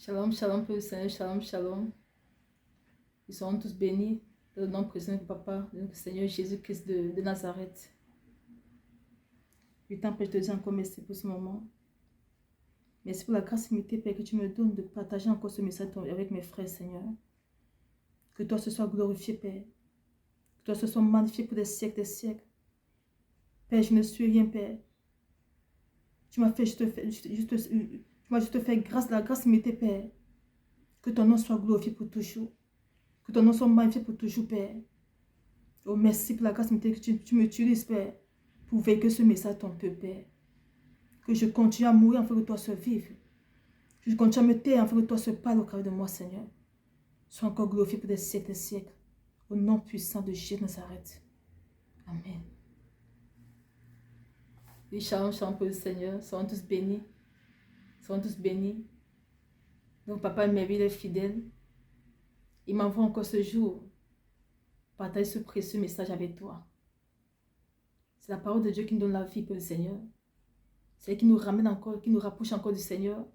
Shalom, shalom, Père Seigneur, shalom, shalom. Ils seront tous bénis dans le nom précieux de Papa, de notre Seigneur Jésus-Christ de Nazareth. Je t'en prie, je te dis encore merci pour ce moment. Merci pour la grâce limitée, Père, que tu me donnes de partager encore ce message avec mes frères, Seigneur. Que toi ce soit glorifié, Père. Que toi ce soit magnifié pour des siècles, des siècles. Père, je ne suis rien, Père. Tu m'as fait, tu m'as juste fait grâce, la grâce limitée, Père. Que ton nom soit glorifié pour toujours. Que ton nom soit magnifié pour toujours, Père. Oh, merci pour la grâce limitée que tu m'utilises, Père, pour véhiculer ce message, ton peuple, Père. Que je continue à mourir afin que toi se vive. Que je continue à me taire afin que toi se parle au travers de moi, Seigneur. Sois encore glorifié pour des siècles et siècles. Au nom puissant de Jésus de Nazareth. Amen. Oui, shalom, shalom pour le Seigneur. Soyons tous bénis. Soyons tous bénis. Donc, Papa merveilleux, il est fidèle. Il m'envoie encore ce jour partager ce précieux message avec toi. C'est la parole de Dieu qui nous donne la vie pour le Seigneur. C'est elle qui nous ramène encore, qui nous rapproche encore du Seigneur.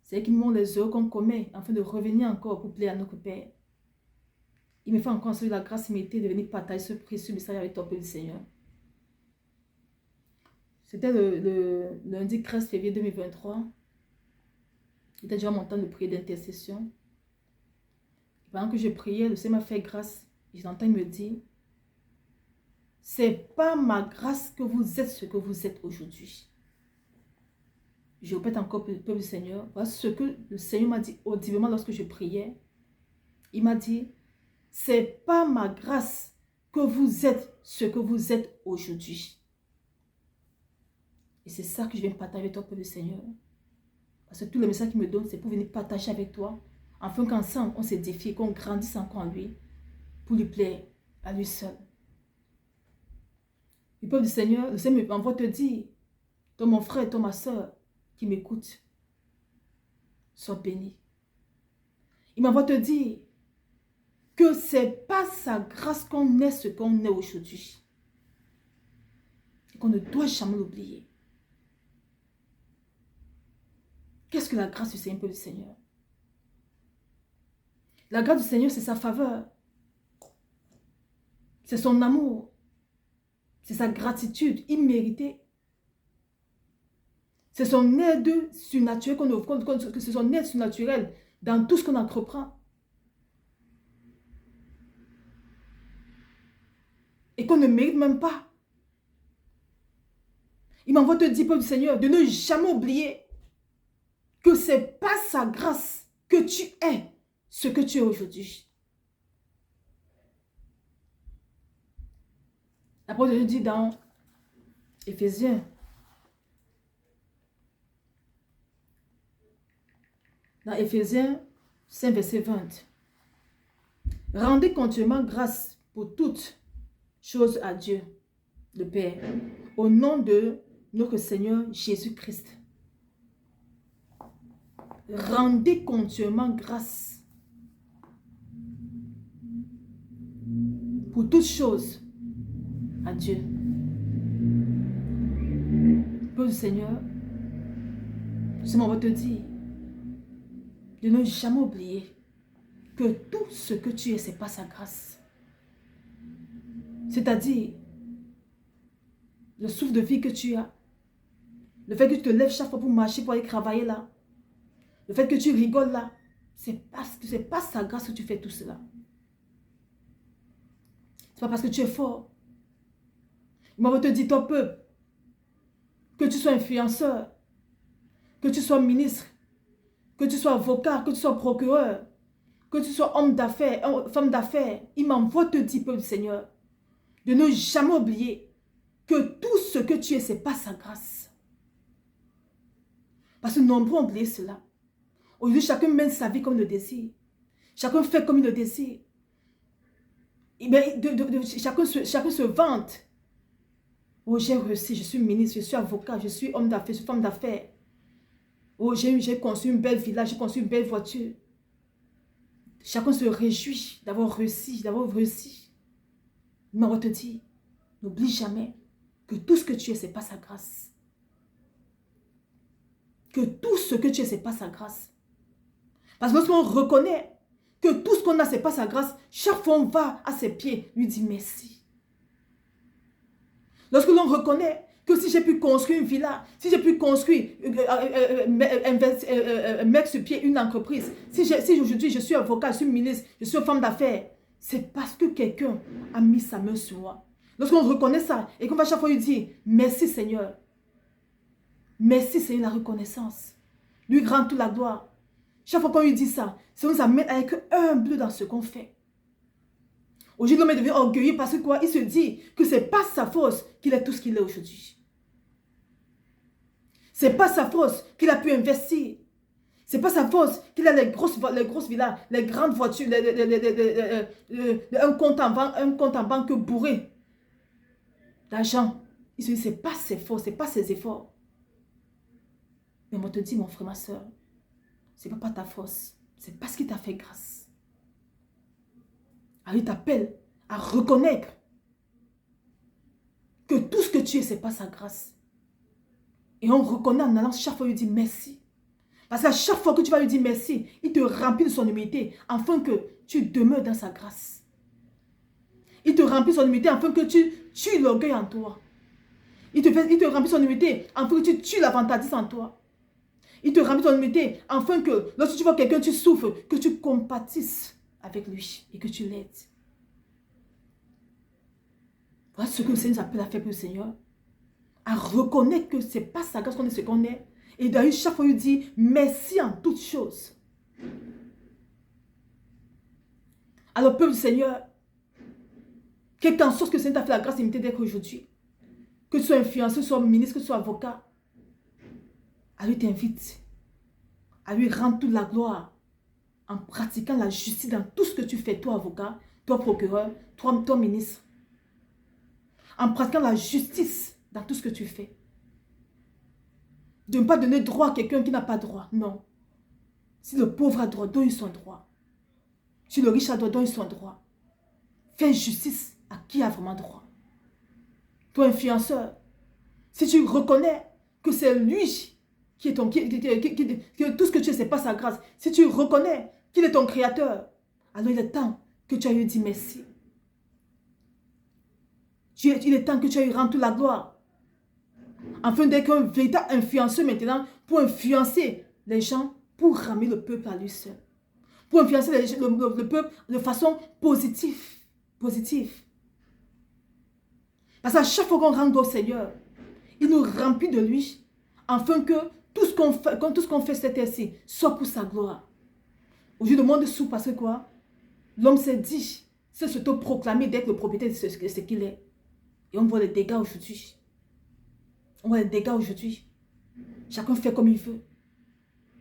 C'est elle qui nous montre les œuvres qu'on commet afin de revenir encore pour plaire à notre Père. Il me fait encore la grâce méritée de venir partager ce précieux message avec toi, Père du Seigneur. C'était le lundi 13 février 2023. C'était déjà mon temps de prière d'intercession. Pendant que je priais, le Seigneur m'a fait grâce. Et j'entends il me dire, c'est pas ma grâce que vous êtes ce que vous êtes aujourd'hui. Je répète encore, peuple du Seigneur. Voilà ce que le Seigneur m'a dit audiblement lorsque je priais. Il m'a dit, c'est pas ma grâce que vous êtes ce que vous êtes aujourd'hui. Et c'est ça que je viens partager avec toi, peuple du Seigneur. Parce que tout le message qu'il me donne, c'est pour venir partager avec toi, afin qu'ensemble, on s'édifie, qu'on grandisse encore en lui, pour lui plaire, à lui seul. Le peuple du Seigneur, le Seigneur m'envoie te dire, toi mon frère, toi ma soeur, qui m'écoute, sois béni. Il m'envoie te dire que c'est pas sa grâce qu'on est ce qu'on est aujourd'hui. Et qu'on ne doit jamais l'oublier. Qu'est-ce que la grâce du Seigneur, peuple du Seigneur? La grâce du Seigneur, c'est sa faveur. C'est son amour. C'est sa gratitude imméritée. C'est son aide surnaturelle c'est son aide surnaturelle dans tout ce qu'on entreprend. Et qu'on ne mérite même pas. Il m'envoie te dire, peuple du Seigneur, de ne jamais oublier que c'est pas sa grâce que tu es ce que tu es aujourd'hui. La parole de Dieu dit dans Éphésiens, dans Éphésiens 5, verset 20. Rendez continuellement grâce pour toutes choses à Dieu, le Père, au nom de notre Seigneur Jésus-Christ. Rendez continuellement grâce pour toutes choses à Dieu. Peuple du Seigneur, je m'en vais te dire de ne jamais oublier que tout ce que tu es, c'est pas sa grâce. C'est-à-dire, le souffle de vie que tu as, le fait que tu te lèves chaque fois pour marcher, pour aller travailler là, le fait que tu rigoles là, c'est pas sa grâce que tu fais tout cela. C'est pas parce que tu es fort. Il m'a te dire, toi peuple, que tu sois influenceur, que tu sois ministre, que tu sois avocat, que tu sois procureur, que tu sois homme d'affaires, femme d'affaires, il m'envoie te dire, peuple du Seigneur, de ne jamais oublier que tout ce que tu es, c'est pas sa grâce. Parce que nombreux ont oublié cela. Aujourd'hui, chacun mène sa vie comme il le désire. Chacun fait comme il le désire. Chacun se vante. Oh, j'ai réussi, je suis ministre, je suis avocat, je suis homme d'affaires, je suis femme d'affaires. Oh, j'ai construit une belle villa, j'ai construit une belle voiture. Chacun se réjouit d'avoir réussi, Mais on va te dire, n'oublie jamais que tout ce que tu es, ce n'est pas sa grâce. Que tout ce que tu es, ce n'est pas sa grâce. Parce que lorsqu'on reconnaît que tout ce qu'on a, ce n'est pas sa grâce, chaque fois on va à ses pieds, lui dit merci. Lorsque l'on reconnaît que si j'ai pu construire une villa, si j'ai pu construire, mettre sur pied une entreprise, si aujourd'hui je suis avocat, je suis ministre, je suis femme d'affaires, c'est parce que quelqu'un a mis sa main sur moi. Lorsqu'on reconnaît ça et qu'on va chaque fois lui dire merci Seigneur. Merci Seigneur, la reconnaissance. Lui rend toute la gloire. Chaque fois qu'on lui dit ça, ça nous amène à être humble dans ce qu'on fait. Aujourd'hui, l'homme est devenu orgueilleux parce que quoi? Il se dit que ce n'est pas sa force qu'il est tout ce qu'il est aujourd'hui. Ce n'est pas sa force qu'il a pu investir. Ce n'est pas sa force qu'il a les grosses villas, les grandes voitures, un compte en banque bourré d'argent. Il se dit, ce n'est pas ses forces, ce n'est pas ses efforts. Mais moi te dis, mon frère, ma soeur, ce n'est pas ta force. C'est parce qu'il t'a fait grâce. Alors il t'appelle à reconnaître que tout ce que tu es, ce n'est pas sa grâce. Et on reconnaît en allant chaque fois lui dire merci. Parce qu'à chaque fois que tu vas lui dire merci, il te remplit de son humilité afin que tu demeures dans sa grâce. Il te remplit de son humilité afin que tu tues l'orgueil en toi. Il te remplit de son humilité afin que tu tues l'avantagisme en toi. Il te remplit de son humilité afin que lorsque tu vois quelqu'un, tu souffres, que tu compatisses avec lui et que tu l'aides. Voilà ce que le Seigneur nous appelle à faire pour le Seigneur. À reconnaître que ce n'est pas sa grâce qu'on est ce qu'on est. Et d'ailleurs, chaque fois, il dit merci en toutes choses. Alors, peuple du Seigneur, quel qu'en soit ce que le Seigneur t'a fait la grâce d'imiter d'être aujourd'hui, que tu sois influenceur, que tu sois ministre, que tu sois avocat, à lui t'invite, à lui rendre toute la gloire en pratiquant la justice dans tout ce que tu fais, toi avocat, toi procureur, toi ministre. En pratiquant la justice dans tout ce que tu fais. De ne pas donner droit à quelqu'un qui n'a pas droit. Non. Si le pauvre a droit, donne-lui son droit. Si le riche a droit, donne-lui son droit. Fais justice à qui a vraiment droit. Toi, influenceur, si tu reconnais que c'est lui qui est ton... que tout ce que tu es, ce n'est pas sa grâce. Si tu reconnais qu'il est ton créateur, alors il est temps que tu ailles lui dire merci. Il est temps que tu ailles lui rendre toute la gloire. Afin d'être un véritable influenceur maintenant pour influencer les gens, pour ramener le peuple à lui seul. Pour influencer le peuple de façon positive. Parce qu'à chaque fois qu'on rend au Seigneur, il nous remplit de lui afin que tout ce qu'on fait cette terre-ci soit pour sa gloire. Aujourd'hui, le monde souffre parce que quoi? L'homme s'est dit, c'est s'auto-proclamer d'être le propriétaire de ce qu'il est. Et on voit les dégâts aujourd'hui. Chacun fait comme il veut.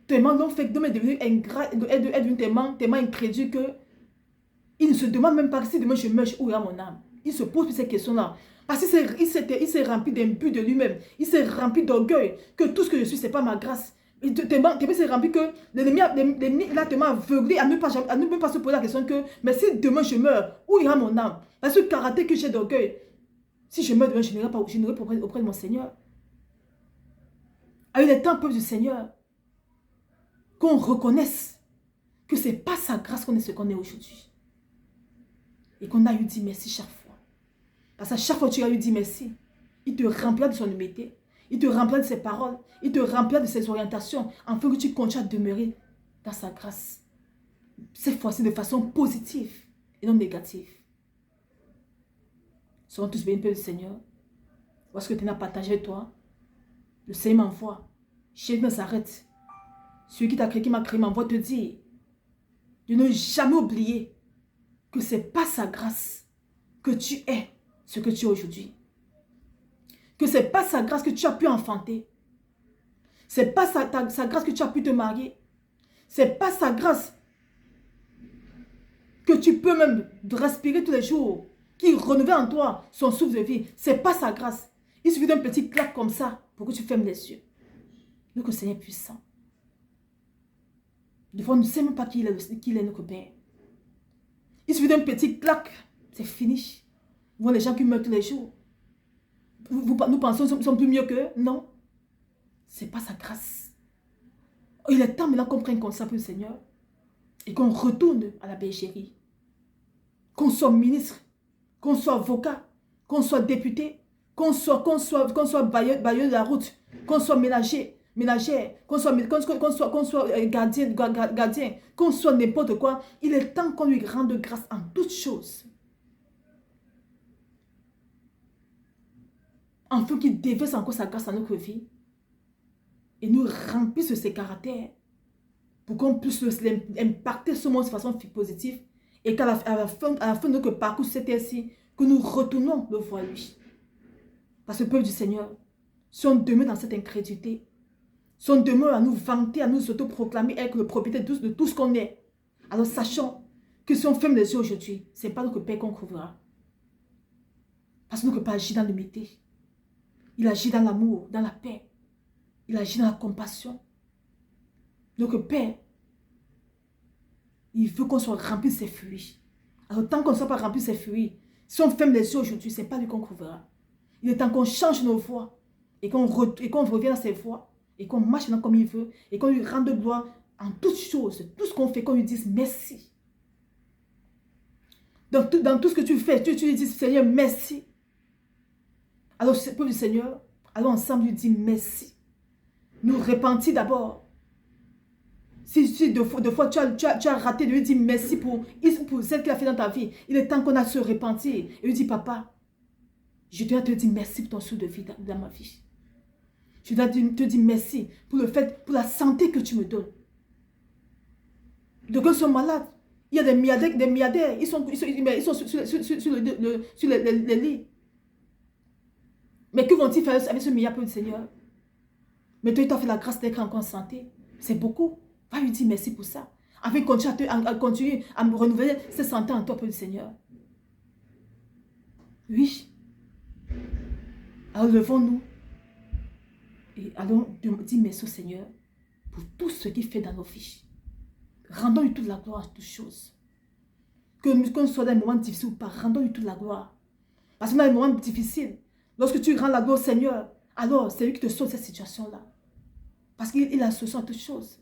Tellement l'homme est devenu ingrat, est devenu tellement incrédule que il ne se demande même pas si demain je meurs, où ira mon âme. Il se pose ces questions-là. Parce qu'il s'est rempli d'un but de lui-même. Il s'est rempli d'orgueil que tout ce que je suis, ce n'est pas ma grâce. Il s'est rempli que l'ennemi a tellement aveuglé à ne même pas se poser la question que mais si demain je meurs, où ira mon âme? Parce que le caractère que j'ai d'orgueil, si je meurs demain, je n'irai pas auprès de mon Seigneur. Il est temps, peuple du Seigneur, qu'on reconnaisse que ce n'est pas sa grâce qu'on est ce qu'on est aujourd'hui. Et qu'on a eu dit merci chaque fois. Parce qu'à chaque fois que tu as eu dit merci, il te remplira de son humilité, il te remplira de ses paroles, il te remplira de ses orientations, afin que tu continues à demeurer dans sa grâce. Cette fois-ci de façon positive et non négative. Soyons tous bénis, peuple du Seigneur. Voilà ce que tu as partagé avec toi. Le Seigneur m'envoie. Jésus ne s'arrête. Celui qui t'a créé, qui m'a créé, m'envoie te dire de ne jamais oublier que ce n'est pas sa grâce que tu es ce que tu es aujourd'hui. Que ce n'est pas sa grâce que tu as pu enfanter. Ce n'est pas sa grâce que tu as pu te marier. Ce n'est pas sa grâce que tu peux même respirer tous les jours, qui renouvelle en toi son souffle de vie. Ce n'est pas sa grâce. Il suffit d'un petit claque comme ça pour que tu fermes les yeux. Nous, que le Seigneur est puissant. Des fois, on ne sait même pas qui est notre Père. Il suffit d'un petit claque, c'est fini. Vous voyez les gens qui meurent tous les jours. Nous pensons qu'ils sont plus mieux qu'eux. Non. Ce n'est pas sa grâce. Il est temps maintenant qu'on prenne conscience pour le Seigneur. Et qu'on retourne à la bergerie. Qu'on soit ministre, qu'on soit avocat, qu'on soit député, qu'on soit bailleur de la route, qu'on soit ménagère, qu'on soit gardien, qu'on soit n'importe quoi. Il est temps qu'on lui rende grâce en toutes choses. Afin qu'il déverse encore sa grâce dans notre vie et nous remplisse de ses caractères pour qu'on puisse impacter ce monde de façon positive et qu'à la fin de notre parcours sur cette terre-ci, que nous retournons le voir lui. Parce que le peuple du Seigneur, si on demeure dans cette incrédulité, si on demeure à nous vanter, à nous autoproclamer être le propriétaire de tout ce qu'on est, alors sachons que si on ferme les yeux aujourd'hui, ce n'est pas notre Père qu'on couvrira. Parce que notre Père agit dans l'humilité. Il agit dans l'amour, dans la paix. Il agit dans la compassion. Notre Père, il veut qu'on soit rempli de ses fruits. Alors tant qu'on ne soit pas rempli de ses fruits, si on ferme les yeux aujourd'hui, ce n'est pas lui qu'on couvrira. Il est temps qu'on change nos voies et qu'on revienne à ses voies et qu'on marche maintenant comme il veut et qu'on lui rende gloire en toutes choses. Tout ce qu'on fait, qu'on lui dise merci. Dans tout ce que tu fais, tu lui dis Seigneur, merci. Alors, peuple du Seigneur, allons ensemble lui dire merci. Nous repentir d'abord. Si deux fois tu as raté de lui dire merci pour ce qu'il a fait dans ta vie, il est temps qu'on a se repentir et lui dire papa, je dois te dire merci pour ton souffle de vie dans ma vie. Je dois te dire merci pour la santé que tu me donnes. Donc, quand ils sont malades, il y a des milliardaires, ils sont sur les lits. Mais que vont-ils faire avec ce milliard pour le Seigneur? Mais toi, il t'a fait la grâce d'être encore en santé. C'est beaucoup. Va lui dire merci pour ça. Afin de continuer à me renouveler cette santé en toi pour le Seigneur. Oui. Alors levons-nous et allons dire merci au Seigneur pour tout ce qu'il fait dans nos vies. Rendons-lui toute la gloire à toutes choses. Qu'on soit dans un moment difficile ou pas, rendons-lui toute la gloire. Parce que dans un moment difficile, lorsque tu rends la gloire au Seigneur, alors c'est lui qui te sauve cette situation-là. Parce qu'il a la solution à toutes choses.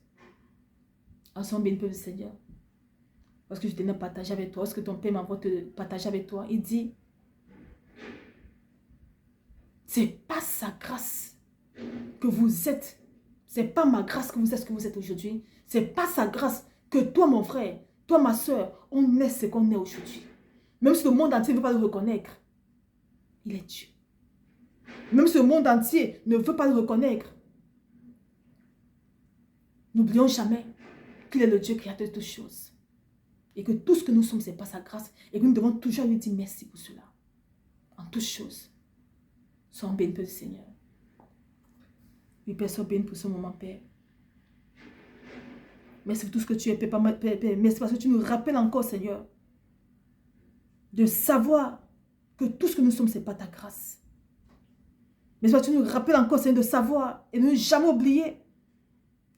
Ensemble, béni le Seigneur. Parce que je tenais à partager avec toi, parce que ton Père m'envoie te partager avec toi, il dit, c'est pas sa grâce que vous êtes. C'est pas ma grâce que vous êtes ce que vous êtes aujourd'hui. C'est pas sa grâce que toi, mon frère, toi, ma soeur, on est ce qu'on est aujourd'hui. Même si le monde entier ne veut pas le reconnaître, il est Dieu. Même si le monde entier ne veut pas le reconnaître, n'oublions jamais qu'il est le Dieu créateur de toutes choses. Et que tout ce que nous sommes, ce n'est pas sa grâce. Et que nous devons toujours lui dire merci pour cela. En toutes choses. Sois béni pour le Seigneur. Oui, Père, sois béni pour ce moment, Père. Merci pour tout ce que tu es, Père. Merci parce que tu nous rappelles encore, Seigneur, de savoir que tout ce que nous sommes, ce n'est pas ta grâce. Mais tu nous rappelles encore, Seigneur, de savoir et de ne jamais oublier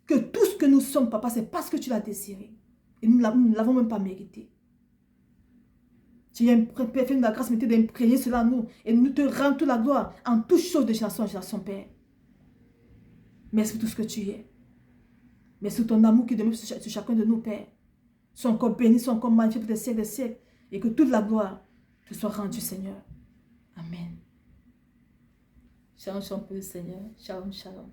que tout ce que nous sommes, Papa, c'est parce que tu l'as désiré. Et nous ne l'avons même pas mérité. Tu as fait de la grâce, mais tu as d'imprégner cela en nous. Et nous te rendons toute la gloire en toutes choses de génération en génération, Père. Merci pour tout ce que tu es. Merci pour ton amour qui demeure sur chacun de nous, Père. Sois encore béni, sois encore magnifié pour des siècles et des siècles. Et que toute la gloire te soit rendue, Seigneur. Amen. Shalom, shalom pour le Seigneur. Shalom, shalom.